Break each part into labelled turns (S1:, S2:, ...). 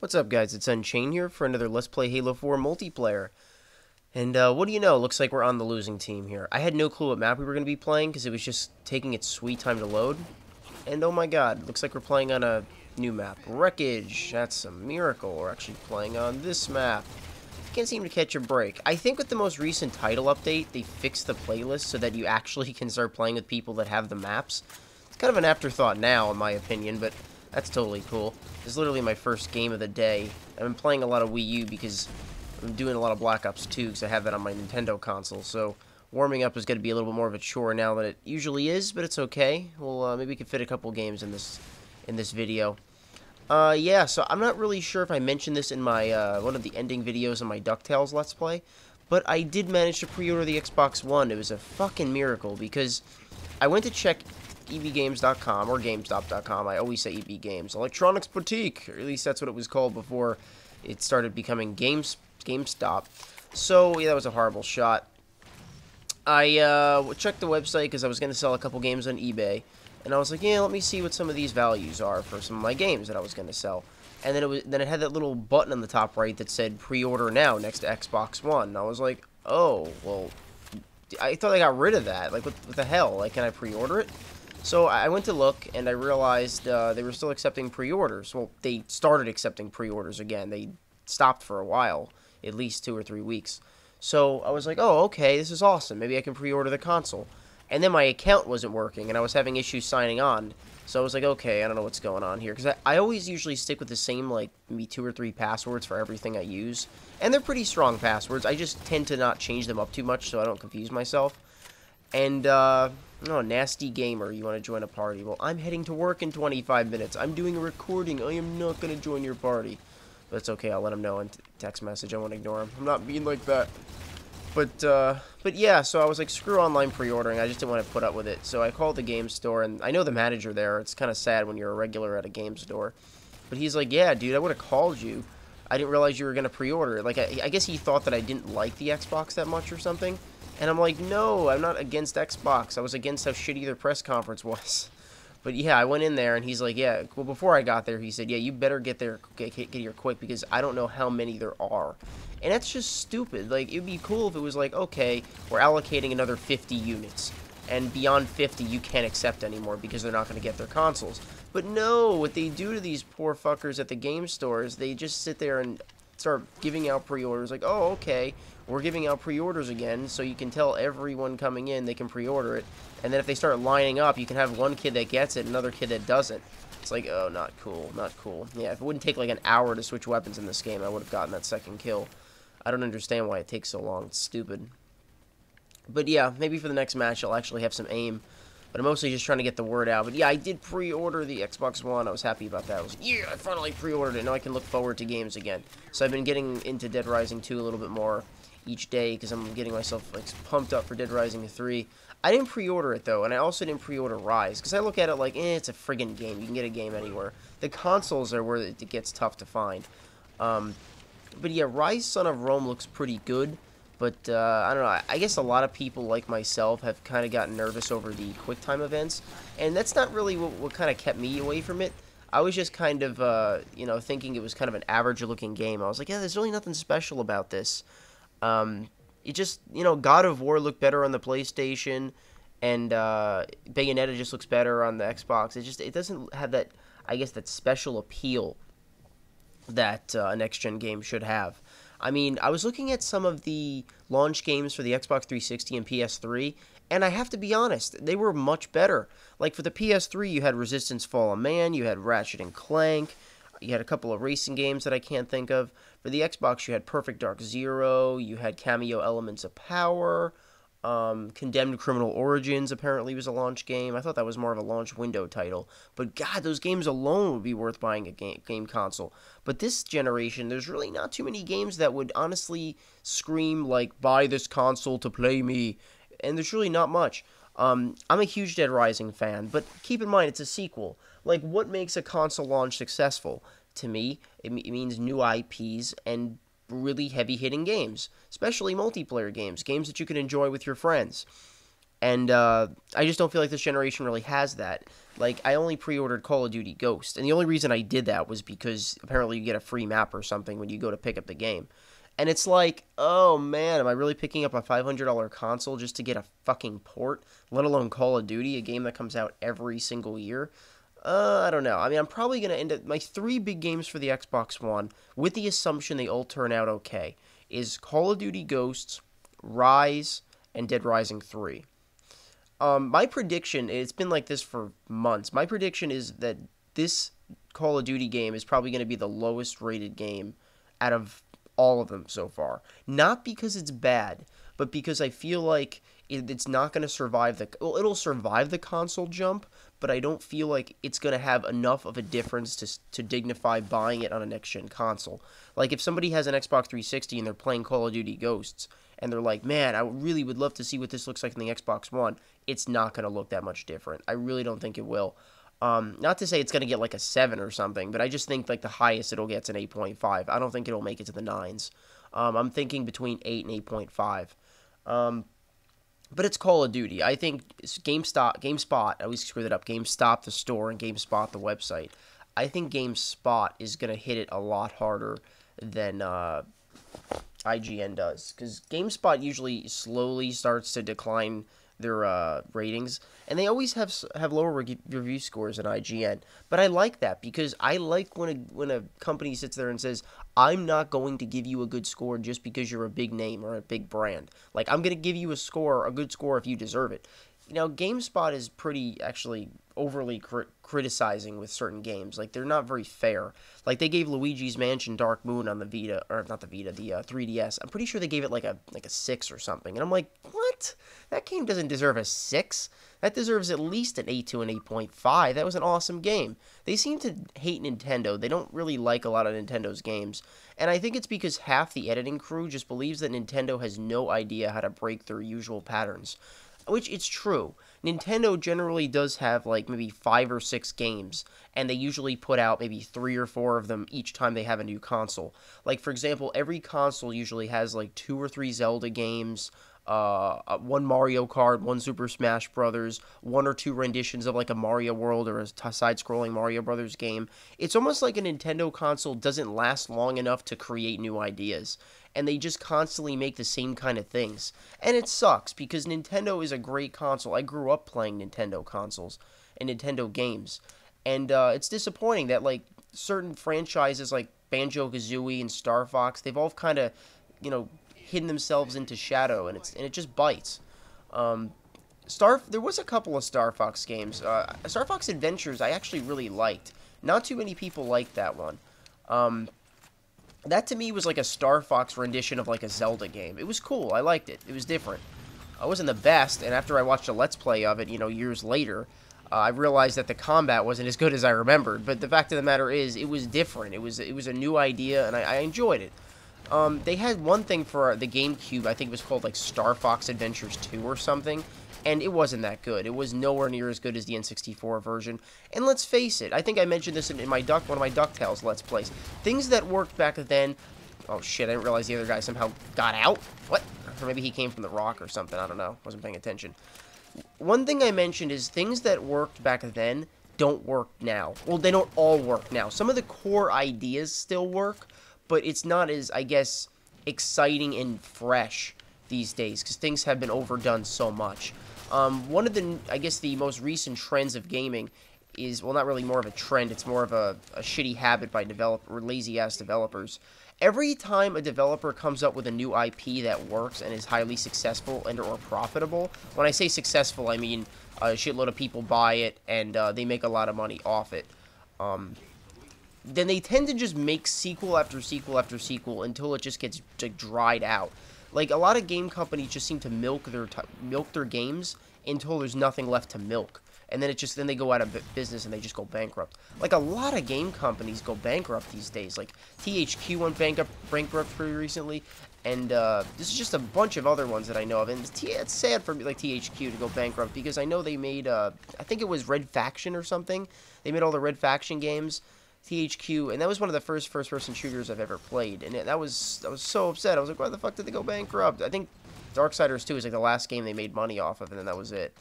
S1: What's up, guys? It's Unchained here for another Let's Play Halo 4 multiplayer. And what do you know? Looks like we're on the losing team here. I had no clue what map we were going to be playing because it was just taking its sweet time to load. And oh my god, looks like we're playing on a new map. Wreckage. That's a miracle. We're actually playing on this map. Can't seem to catch a break. I think with the most recent title update, they fixed the playlist so that you actually can start playing with people that have the maps. It's kind of an afterthought now, in my opinion, but that's totally cool. This is literally my first game of the day. I've been playing a lot of Wii U because I'm doing a lot of Black Ops 2 because I have that on my Nintendo console, so warming up is going to be a little bit more of a chore now than it usually is, but it's okay. Well, maybe we can fit a couple games in this video. Yeah, so I'm not really sure if I mentioned this in my, one of the ending videos of my DuckTales Let's Play, but I did manage to pre-order the Xbox One. It was a fucking miracle, because I went to check ebgames.com, or GameStop.com, I always say EB Games, Electronics Boutique, or at least that's what it was called before it started becoming GameStop. So, yeah, that was a horrible shot. I checked the website because I was going to sell a couple games on eBay. And I was like, yeah, let me see what some of these values are for some of my games that I was going to sell. And then it had that little button on the top right that said pre-order now next to Xbox One. And I was like, oh, well, I thought I got rid of that. Like, what the hell? Like, can I pre-order it? So I went to look, and I realized they were still accepting pre-orders. Well, they started accepting pre-orders again. They stopped for a while, at least 2 or 3 weeks. So I was like, oh, okay, this is awesome. Maybe I can pre-order the console. And then my account wasn't working, and I was having issues signing on. So I was like, okay, I don't know what's going on here. Because I always usually stick with the same, like, maybe 2 or 3 passwords for everything I use. And they're pretty strong passwords. I just tend to not change them up too much so I don't confuse myself. And, oh, nasty gamer, you want to join a party. Well, I'm heading to work in 25 minutes. I'm doing a recording. I am not going to join your party. But it's okay, I'll let him know in text message. I won't ignore him. I'm not being like that. But yeah, so I was like, screw online pre-ordering. I just didn't want to put up with it. So I called the game store, and I know the manager there. It's kind of sad when you're a regular at a game store. But he's like, yeah, dude, I would have called you. I didn't realize you were going to pre-order it. Like, I guess he thought that I didn't like the Xbox that much or something. And I'm like, no, I'm not against Xbox. I was against how shitty their press conference was. But yeah, I went in there, and he's like, yeah, well, before I got there, he said, yeah, you better get here quick, because I don't know how many there are. And that's just stupid. Like, it'd be cool if it was like, okay, we're allocating another 50 units, and beyond 50, you can't accept anymore, because they're not going to get their consoles. But no, what they do to these poor fuckers at the game stores, they just sit there and start giving out pre-orders, like, oh, okay, we're giving out pre-orders again, so you can tell everyone coming in they can pre-order it. And then if they start lining up, you can have one kid that gets it, another kid that doesn't. It's like, oh, not cool, not cool. Yeah, if it wouldn't take like an hour to switch weapons in this game, I would have gotten that second kill. I don't understand why it takes so long. It's stupid. But yeah, maybe for the next match I'll actually have some aim. But I'm mostly just trying to get the word out. But yeah, I did pre-order the Xbox One. I was happy about that. I was like, yeah, I finally pre-ordered it. Now I can look forward to games again. So I've been getting into Dead Rising 2 a little bit more each day, because I'm getting myself like pumped up for Dead Rising 3. I didn't pre-order it, though, and I also didn't pre-order Rise, because I look at it like, it's a friggin' game. You can get a game anywhere. The consoles are where it gets tough to find. But yeah, Rise Son of Rome looks pretty good, but I don't know. I guess a lot of people like myself have kind of gotten nervous over the QuickTime events, and that's not really what kind of kept me away from it. I was just kind of, you know, thinking it was kind of an average-looking game. I was like, yeah, there's really nothing special about this. It just, you know, God of War looked better on the PlayStation, and Bayonetta just looks better on the Xbox. It doesn't have that, I guess, that special appeal that a next-gen game should have. I mean, I was looking at some of the launch games for the Xbox 360 and PS3, and I have to be honest, they were much better. Like, for the PS3, you had Resistance Fallen Man, you had Ratchet and Clank, you had a couple of racing games that I can't think of. For the Xbox, you had Perfect Dark Zero, you had Cameo Elements of Power, Condemned Criminal Origins apparently was a launch game. I thought that was more of a launch window title. But God, those games alone would be worth buying a game console. But this generation, there's really not too many games that would honestly scream like, buy this console to play me. And there's really not much. I'm a huge Dead Rising fan, but keep in mind, it's a sequel. Like, what makes a console launch successful? To me, it means new IPs and really heavy-hitting games, especially multiplayer games, games that you can enjoy with your friends. And I just don't feel like this generation really has that. Like, I only pre-ordered Call of Duty Ghost, and the only reason I did that was because apparently you get a free map or something when you go to pick up the game. And it's like, oh man, am I really picking up a $500 console just to get a fucking port, let alone Call of Duty, a game that comes out every single year? I don't know. I mean, I'm probably going to end up... My three big games for the Xbox One, with the assumption they all turn out okay, is Call of Duty Ghosts, Rise, and Dead Rising 3. My prediction, it's been like this for months, my prediction is that this Call of Duty game is probably going to be the lowest rated game out of all of them so far. Not because it's bad, but because I feel like it's not going to survive the... Well, it'll survive the console jump, but I don't feel like it's going to have enough of a difference to dignify buying it on a next-gen console. Like, if somebody has an Xbox 360 and they're playing Call of Duty Ghosts, and they're like, man, I really would love to see what this looks like in the Xbox One, it's not going to look that much different. I really don't think it will. Not to say it's going to get like a 7 or something, but I just think like the highest it'll get is an 8.5. I don't think it'll make it to the 9s. I'm thinking between 8 and 8.5. But it's Call of Duty. I think GameSpot, I always screw that up, GameStop the store and GameSpot the website. I think GameSpot is going to hit it a lot harder than IGN does. Because GameSpot usually slowly starts to decline their ratings, and they always have lower review scores than IGN. But I like that, because I like when a company sits there and says, I'm not going to give you a good score just because you're a big name or a big brand. Like, I'm going to give you a good score if you deserve it. You know, GameSpot is pretty, actually, overly criticizing with certain games. Like, they're not very fair. Like, they gave Luigi's Mansion Dark Moon on the Vita, or not the Vita, the 3DS. I'm pretty sure they gave it like a 6 or something. And I'm like, what? That game doesn't deserve a 6. That deserves at least an 8 to an 8.5. That was an awesome game. They seem to hate Nintendo. They don't really like a lot of Nintendo's games. And I think it's because half the editing crew just believes that Nintendo has no idea how to break their usual patterns. Which, it's true. Nintendo generally does have, like, maybe 5 or 6 games, and they usually put out maybe 3 or 4 of them each time they have a new console. Like, for example, every console usually has, like, 2 or 3 Zelda games, 1 Mario Kart, 1 Super Smash Brothers, 1 or 2 renditions of, like, a Mario World or a side-scrolling Mario Brothers game. It's almost like a Nintendo console doesn't last long enough to create new ideas, and they just constantly make the same kind of things. And it sucks, because Nintendo is a great console. I grew up playing Nintendo consoles and Nintendo games, and it's disappointing that, like, certain franchises like Banjo-Kazooie and Star Fox, they've all kind of, you know, hidden themselves into shadow, and it just bites. There was a couple of Star Fox games. Star Fox Adventures I actually really liked. Not too many people liked that one. That to me was like a Star Fox rendition of like a Zelda game. It was cool. I liked it. It was different. It wasn't the best, and after I watched a Let's Play of it, you know, years later, I realized that the combat wasn't as good as I remembered. But the fact of the matter is, it was different. It was a new idea, and I enjoyed it. They had one thing for the GameCube, I think it was called like Star Fox Adventures 2 or something, and it wasn't that good. It was nowhere near as good as the N64 version. And let's face it, I think I mentioned this in one of my DuckTales Let's Plays. Things that worked back then... Oh shit, I didn't realize the other guy somehow got out? What? Or maybe he came from the rock or something, I don't know. Wasn't paying attention. One thing I mentioned is things that worked back then don't work now. Well, they don't all work now. Some of the core ideas still work, but it's not as, I guess, exciting and fresh these days, because things have been overdone so much. One of the, I guess, the most recent trends of gaming is, well, not really more of a trend, it's more of a shitty habit by lazy-ass developers. Every time a developer comes up with a new IP that works and is highly successful and or profitable, when I say successful, I mean a shitload of people buy it and they make a lot of money off it, then they tend to just make sequel after sequel after sequel until it just gets like, dried out. Like, a lot of game companies just seem to milk their games until there's nothing left to milk. And then then they go out of business and they just go bankrupt. Like, a lot of game companies go bankrupt these days. Like, THQ went bankrupt pretty recently. And this is just a bunch of other ones that I know of. And it's sad for like THQ to go bankrupt, because I know they made, I think it was Red Faction or something. They made all the Red Faction games. THQ, and that was one of the first-person shooters I've ever played, and I was so upset. I was like, why the fuck did they go bankrupt? I think Darksiders 2 is like the last game they made money off of, and then that was it.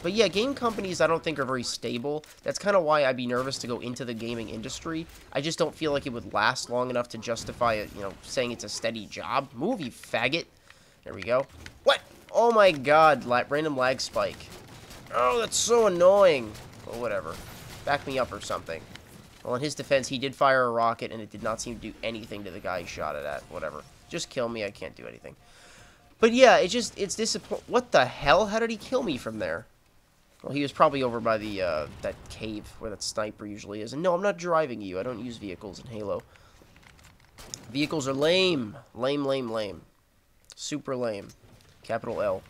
S1: But yeah, game companies I don't think are very stable. That's kind of why I'd be nervous to go into the gaming industry. I just don't feel like it would last long enough to justify it, you know, saying it's a steady job. Move, you faggot. There we go. What? Oh my god, random lag spike. Oh, that's so annoying. Well, whatever. Back me up or something. Well, in his defense, he did fire a rocket, and it did not seem to do anything to the guy he shot it at. Whatever. Just kill me, I can't do anything. But yeah, it's disappointing. What the hell? How did he kill me from there? Well, he was probably over by the, that cave where that sniper usually is. And no, I'm not driving you. I don't use vehicles in Halo. Vehicles are lame. Lame, lame, lame. Super lame. Capital L.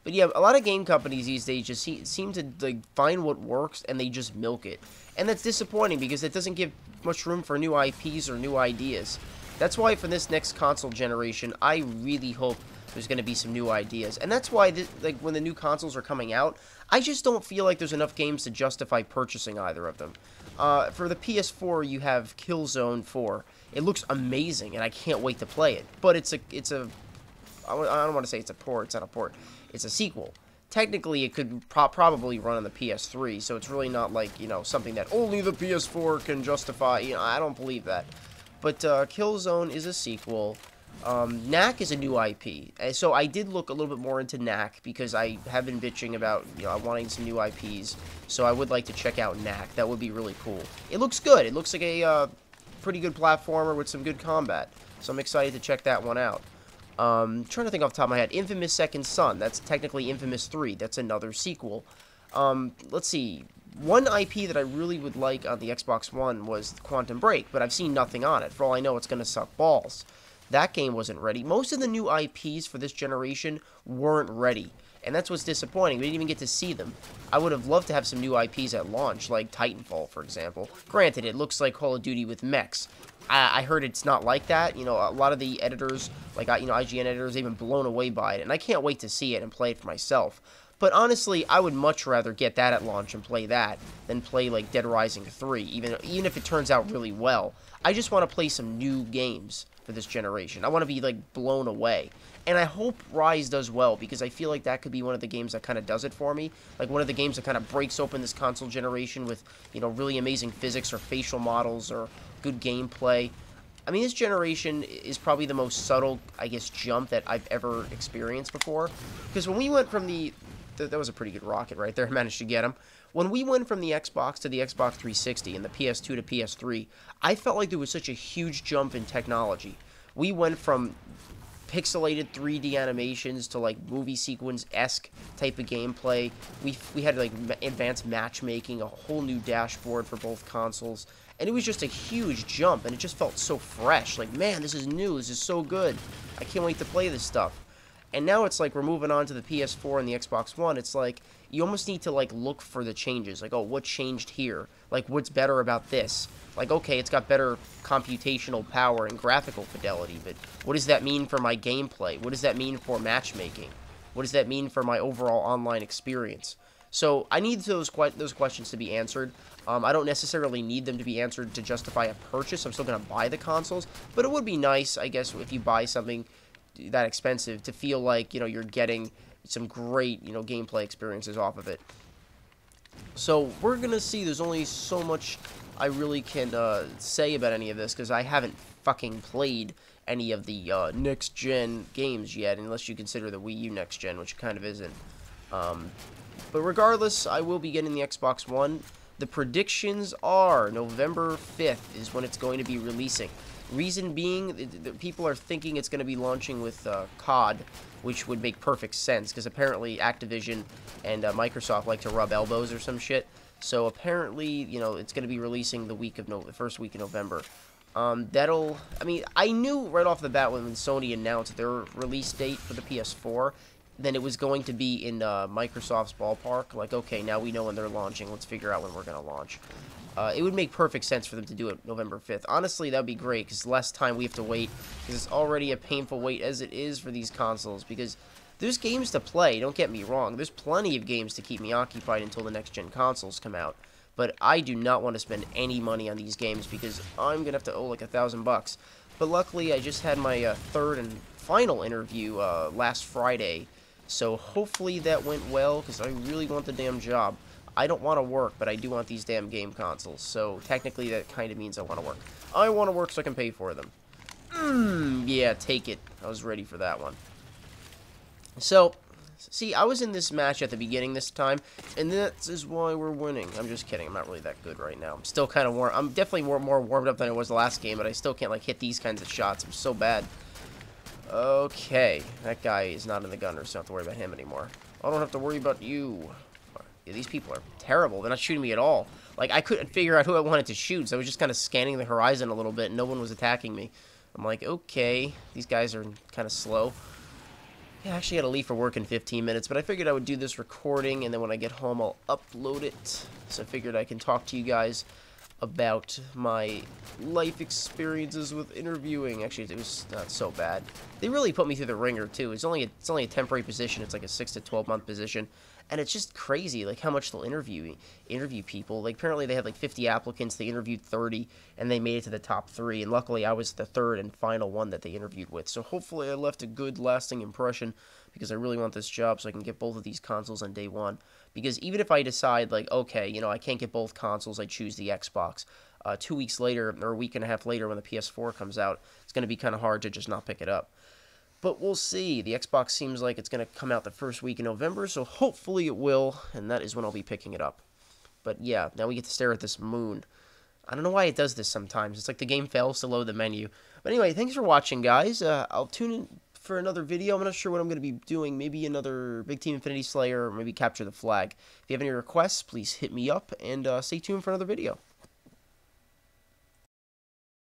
S1: But yeah, a lot of game companies these days just seem to like find what works and they just milk it. And that's disappointing because it doesn't give much room for new IPs or new ideas. That's why for this next console generation, I really hope there's going to be some new ideas. And that's why, like, when the new consoles are coming out, I just don't feel like there's enough games to justify purchasing either of them. For the PS4, you have Killzone 4. It looks amazing, and I can't wait to play it. But I don't want to say it's a port. It's not a port. It's a sequel. Technically, it could probably run on the PS3, so it's really not like, you know, something that only the PS4 can justify. You know, I don't believe that. But Killzone is a sequel. Knack is a new IP, so I did look a little bit more into Knack because I have been bitching about, you know, wanting some new IPs, so I would like to check out Knack. That would be really cool. It looks good. It looks like a pretty good platformer with some good combat, so I'm excited to check that one out. Trying to think off the top of my head. Infamous Second Son. That's technically Infamous 3. That's another sequel. Let's see. One IP that I really would like on the Xbox One was Quantum Break, but I've seen nothing on it. For all I know, it's going to suck balls. That game wasn't ready. Most of the new IPs for this generation weren't ready, and that's what's disappointing. We didn't even get to see them. I would have loved to have some new IPs at launch, like Titanfall, for example. Granted, it looks like Call of Duty with mechs. I heard it's not like that. You know, a lot of the editors, like, you know, IGN editors, they've been blown away by it, and I can't wait to see it and play it for myself. But honestly, I would much rather get that at launch and play that than play, like, Dead Rising 3, even if it turns out really well. I just want to play some new games for this generation. I want to be, like, blown away. And I hope Rise does well, because I feel like that could be one of the games that kind of does it for me. Like, one of the games that kind of breaks open this console generation with, you know, really amazing physics or facial models or good gameplay. I mean, this generation is probably the most subtle, I guess, jump that I've ever experienced before. Because when we went from that was a pretty good rocket right there. I managed to get him. When we went from the Xbox to the Xbox 360 and the PS2 to PS3, I felt like there was such a huge jump in technology. We went from pixelated 3D animations to, like, movie sequence-esque type of gameplay. We had, like, advanced matchmaking, a whole new dashboard for both consoles. And it was just a huge jump, and it just felt so fresh. Like, man, this is new. This is so good. I can't wait to play this stuff. And now it's like we're moving on to the PS4 and the Xbox One. It's like you almost need to, like, look for the changes. Like, oh, what changed here? Like, what's better about this? Like, okay, it's got better computational power and graphical fidelity, but what does that mean for my gameplay? What does that mean for matchmaking? What does that mean for my overall online experience? So I need those questions to be answered. I don't necessarily need them to be answered to justify a purchase. I'm still going to buy the consoles, but it would be nice, I guess, if you buy something that expensive to feel like, you know, you're getting some great, you know, gameplay experiences off of it. So we're going to see. There's only so much I really can say about any of this because I haven't fucking played any of the next-gen games yet, unless you consider the Wii U next-gen, which kind of isn't. But regardless, I will be getting the Xbox One. The predictions are November 5th is when it's going to be releasing. Reason being, people are thinking it's going to be launching with COD, which would make perfect sense, because apparently Activision and Microsoft like to rub elbows or some shit. So apparently, you know, it's going to be releasing the first week of November. I mean, I knew right off the bat when Sony announced their release date for the PS4, then it was going to be in Microsoft's ballpark. Like, okay, now we know when they're launching. Let's figure out when we're going to launch. It would make perfect sense for them to do it November 5th. Honestly, that would be great, because less time we have to wait, because it's already a painful wait as it is for these consoles, because there's games to play, don't get me wrong. There's plenty of games to keep me occupied until the next-gen consoles come out. But I do not want to spend any money on these games, because I'm going to have to owe like $1,000 bucks. But luckily, I just had my third and final interview last Friday. So hopefully that went well, because I really want the damn job. I don't want to work, but I do want these damn game consoles. So technically that kind of means I want to work. I want to work so I can pay for them. Yeah, take it. I was ready for that one. So, see, I was in this match at the beginning this time, and that is why we're winning. I'm just kidding. I'm not really that good right now. I'm still kind of warm. I'm definitely more warmed up than I was the last game, but I still can't, like, hit these kinds of shots. I'm so bad. Okay. That guy is not in the gunner, so I don't have to worry about him anymore. I don't have to worry about you. Yeah, these people are terrible. They're not shooting me at all. Like, I couldn't figure out who I wanted to shoot, so I was just kind of scanning the horizon a little bit, and no one was attacking me. I'm like, okay, these guys are kind of slow. Yeah, I actually got to leave for work in 15 minutes, but I figured I would do this recording, and then when I get home, I'll upload it. So I figured I can talk to you guys about my life experiences with interviewing. Actually, it was not so bad. They really put me through the ringer, too. It's only a temporary position. It's like a 6 to 12 month position. And it's just crazy, like, how much they'll interview people. Like, apparently they had, like, 50 applicants. They interviewed 30, and they made it to the top 3. And luckily, I was the third and final one that they interviewed with. So hopefully I left a good, lasting impression, because I really want this job so I can get both of these consoles on day one. Because even if I decide, like, okay, you know, I can't get both consoles, I choose the Xbox. 2 weeks later, or a week and a half later when the PS4 comes out, it's going to be kind of hard to just not pick it up. But we'll see. The Xbox seems like it's going to come out the first week in November, so hopefully it will, and that is when I'll be picking it up. But yeah, now we get to stare at this moon. I don't know why it does this sometimes. It's like the game fails to load the menu. But anyway, thanks for watching, guys. I'll tune in for another video. I'm not sure what I'm going to be doing. Maybe another Big Team Infinity Slayer, or maybe Capture the Flag. If you have any requests, please hit me up, and stay tuned for another video.